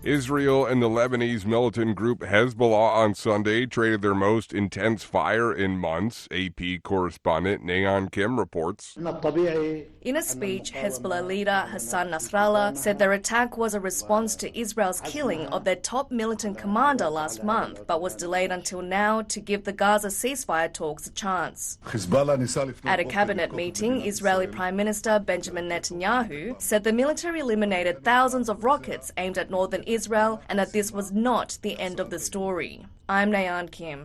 Israel and the Lebanese militant group Hezbollah on Sunday traded their most intense fire in months, AP correspondent Nayan Kim reports. In a speech, Hezbollah leader Hassan Nasrallah said their attack was a response to Israel's killing of their top militant commander last month, but was delayed until now to give the Gaza ceasefire talks a chance. At a cabinet meeting, Israeli Prime Minister Benjamin Netanyahu said the military eliminated thousands of rockets aimed at northern Israel and that this was not the end of the story. I'm Nayan Kim.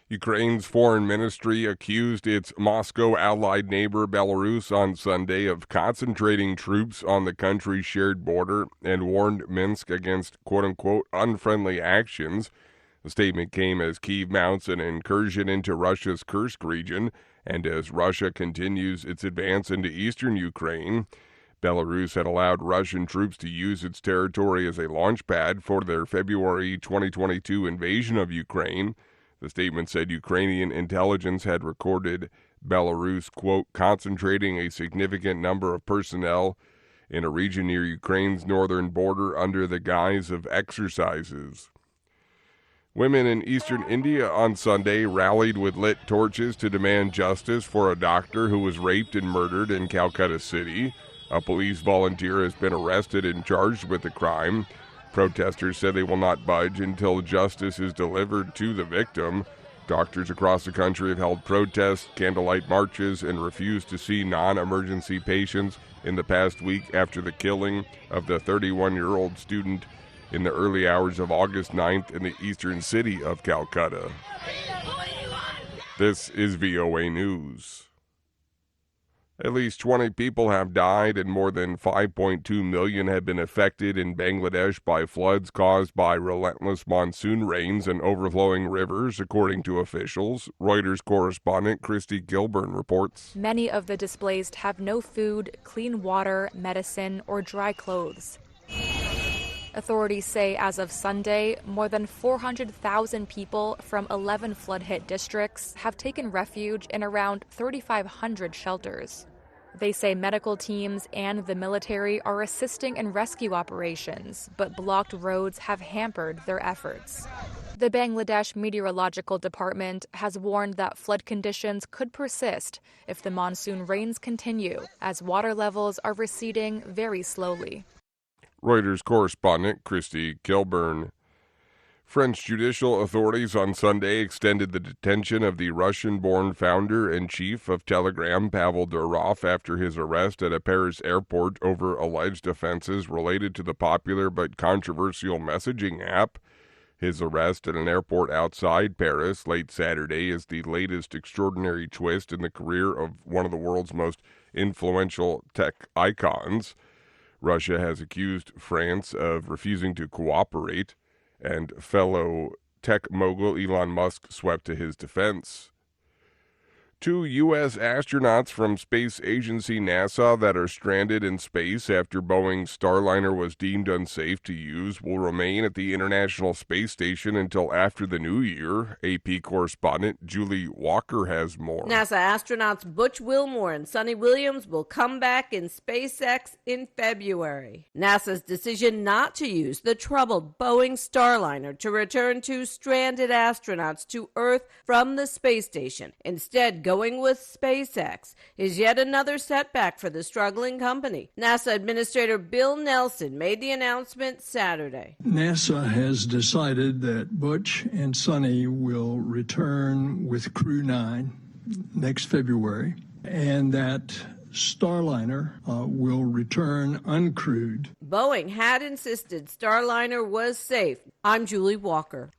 Ukraine's foreign ministry accused its Moscow allied neighbor Belarus on Sunday of concentrating troops on the country's shared border and warned Minsk against quote-unquote unfriendly actions. The statement came as Kyiv mounts an incursion into Russia's Kursk region and as Russia continues its advance into eastern Ukraine. Belarus had allowed Russian troops to use its territory as a launch pad for their February 2022 invasion of Ukraine. The statement said Ukrainian intelligence had recorded Belarus, quote, concentrating a significant number of personnel in a region near Ukraine's northern border under the guise of exercises. Women in eastern India on Sunday rallied with lit torches to demand justice for a doctor who was raped and murdered in Calcutta City. A police volunteer has been arrested and charged with the crime. Protesters said they will not budge until justice is delivered to the victim. Doctors across the country have held protests, candlelight marches, and refused to see non-emergency patients in the past week after the killing of the 31-year-old student in the early hours of August 9th in the eastern city of Calcutta. This is VOA News. At least 20 people have died and more than 5.2 million have been affected in Bangladesh by floods caused by relentless monsoon rains and overflowing rivers, according to officials. Reuters correspondent Christy Gilburn reports. Many of the displaced have no food, clean water, medicine, or dry clothes. Authorities say as of Sunday, more than 400,000 people from 11 flood-hit districts have taken refuge in around 3,500 shelters. They say medical teams and the military are assisting in rescue operations, but blocked roads have hampered their efforts. The Bangladesh Meteorological Department has warned that flood conditions could persist if the monsoon rains continue, as water levels are receding very slowly. Reuters correspondent Christy Kilburn. French judicial authorities on Sunday extended the detention of the Russian-born founder and chief of Telegram, Pavel Durov, after his arrest at a Paris airport over alleged offenses related to the popular but controversial messaging app. His arrest at an airport outside Paris late Saturday is the latest extraordinary twist in the career of one of the world's most influential tech icons. Russia has accused France of refusing to cooperate, and fellow tech mogul Elon Musk swept to his defense. 2 U.S. astronauts from space agency NASA that are stranded in space after Boeing's Starliner was deemed unsafe to use will remain at the International Space Station until after the new year. AP correspondent Julie Walker has more. NASA astronauts Butch Wilmore and Sonny Williams will come back in SpaceX in February. NASA's decision not to use the troubled Boeing Starliner to return 2 stranded astronauts to Earth from the space station, instead going with SpaceX, is yet another setback for the struggling company. NASA Administrator Bill Nelson made the announcement Saturday. NASA has decided that Butch and Sonny will return with Crew 9 next February, and that Starliner will return uncrewed. Boeing had insisted Starliner was safe. I'm Julie Walker.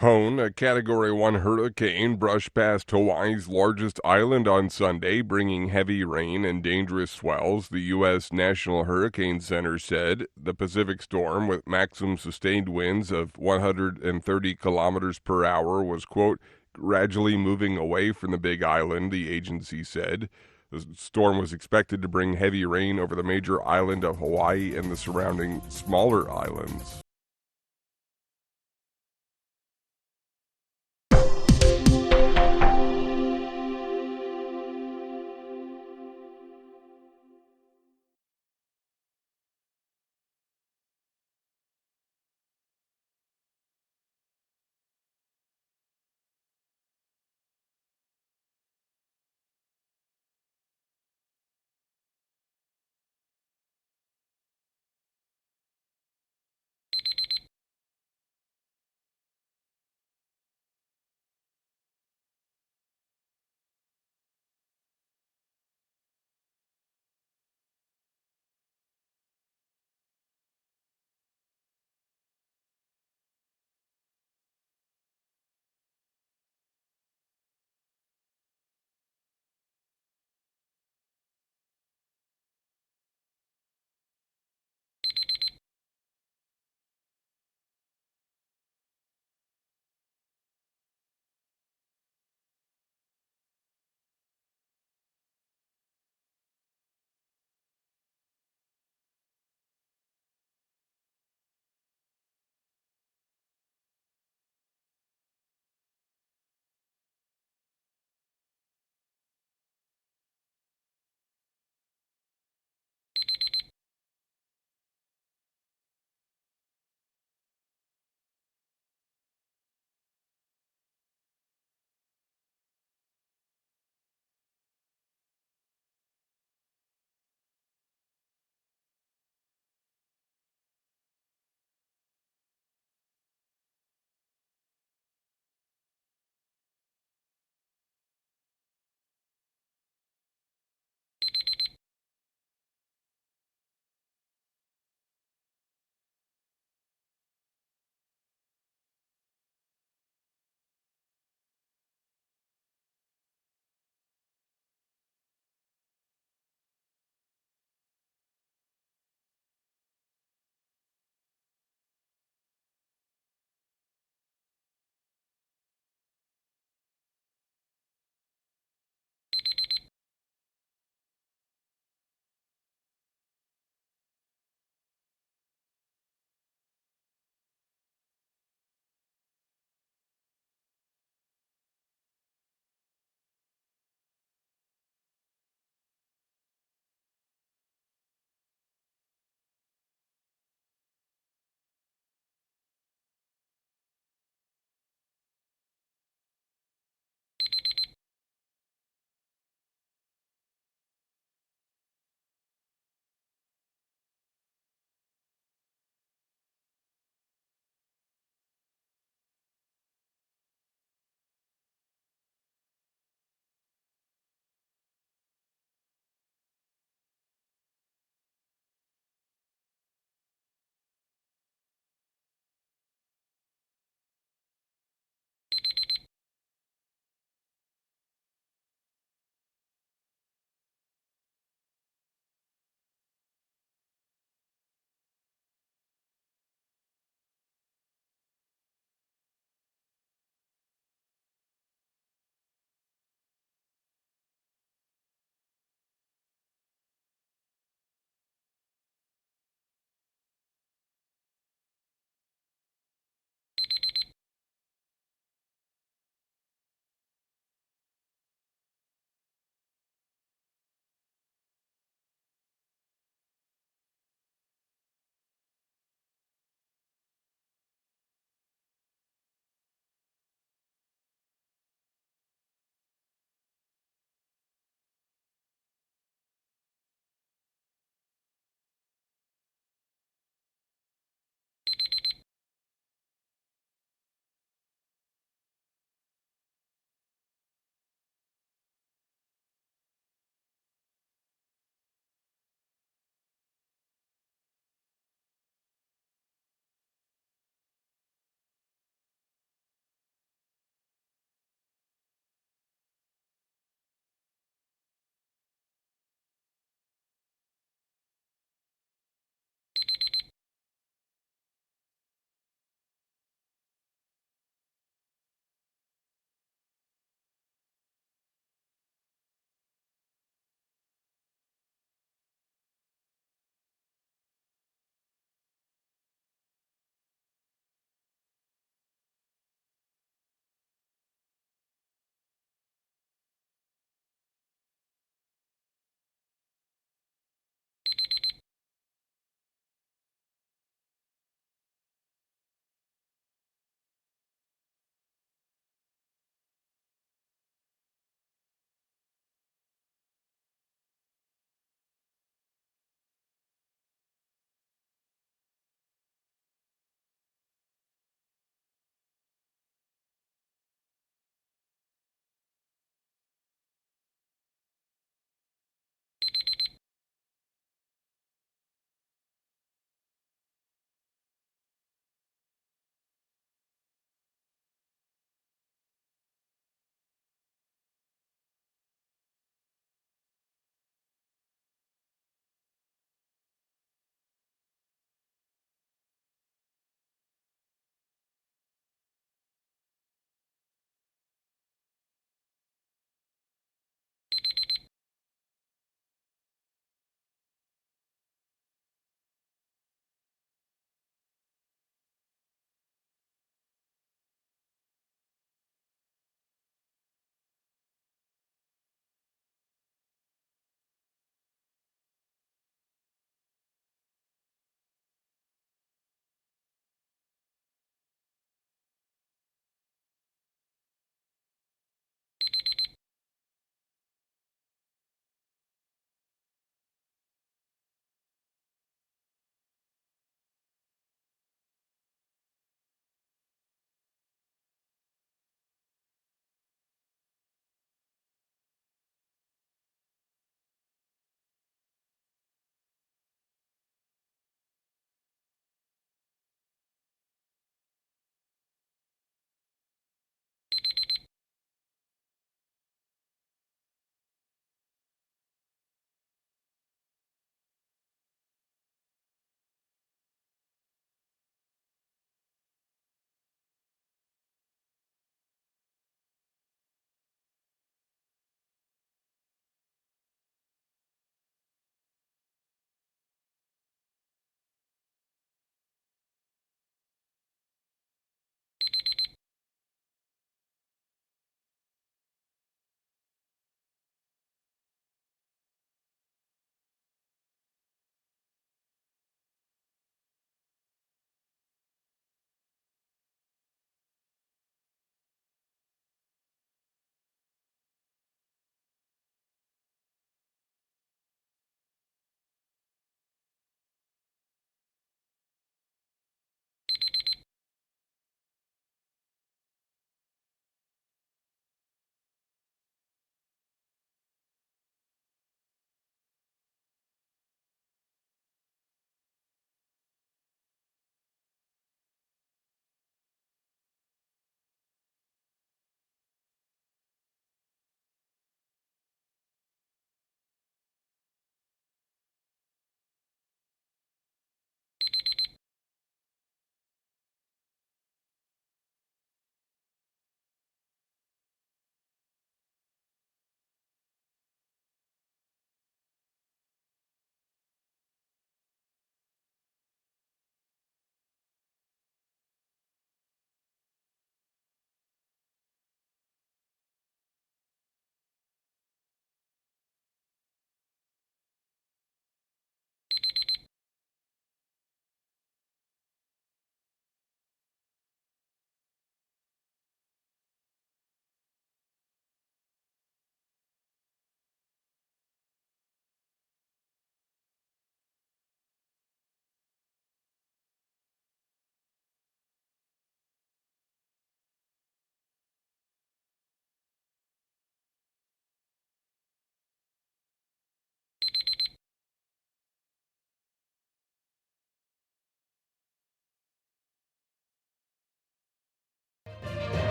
Hone, a Category 1 hurricane, brushed past Hawaii's largest island on Sunday, bringing heavy rain and dangerous swells, the U.S. National Hurricane Center said. The Pacific storm, with maximum sustained winds of 130 kilometers per hour, was, quote, gradually moving away from the Big Island, the agency said. The storm was expected to bring heavy rain over the major island of Hawaii and the surrounding smaller islands.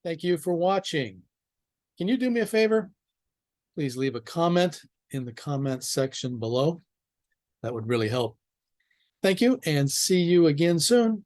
Thank you for watching. Can you do me a favor? Please leave a comment in the comment section below. That would really help. Thank you, and see you again soon.